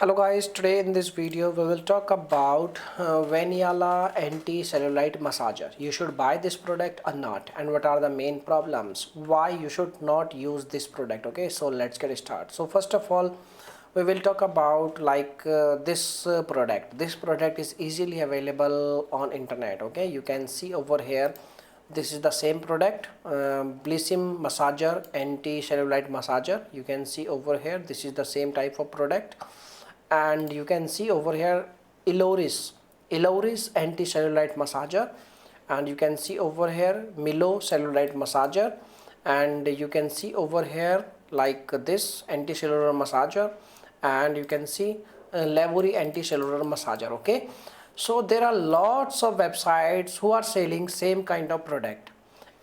Hello guys, today in this video we will talk about Venilya Anti Cellulite Massager. You should buy this product or not, and what are the main problems, why you should not use this product. Okay, so let's get started. So first of all, we will talk about this product. This product is easily available on internet. Okay, you can see over here, this is the same product, Blissim Massager Anti Cellulite Massager. You can see over here, this is the same type of product. And you can see over here Iloris anti-cellulite massager, and you can see over here Milo cellulite massager, and you can see over here like this anti-cellular massager, and you can see Lavori anti-cellular massager. Okay, so there are lots of websites who are selling same kind of product,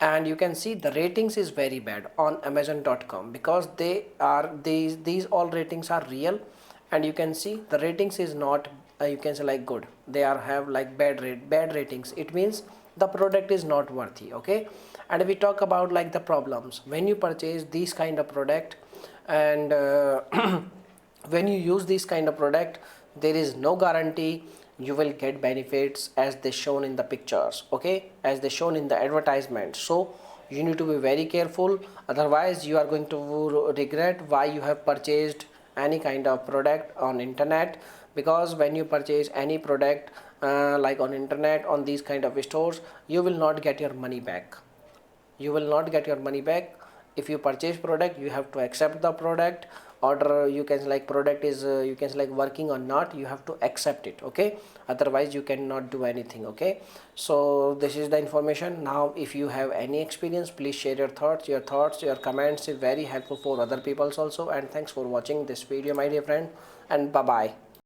and you can see the ratings is very bad on amazon.com because these all ratings are real, and you can see the ratings is not you can say like good, they are have like bad ratings. It means the product is not worthy. Okay, and we talk about like the problems when you purchase these kind of product, and when you use this kind of product, there is no guarantee you will get benefits as they shown in the pictures. Okay, as they shown in the advertisement. So you need to be very careful, otherwise you are going to regret why you have purchased any kind of product on internet. Because when you purchase any product like on internet, on these kind of stores, you will not get your money back. You will not get your money back. If you purchase product, you have to accept the product order. You can like product is you can like working or not, you have to accept it. Okay, otherwise you cannot do anything. Okay, so this is the information. Now if you have any experience, please share your thoughts. Your comments is very helpful for other peoples also. And thanks for watching this video, my dear friend, and bye bye.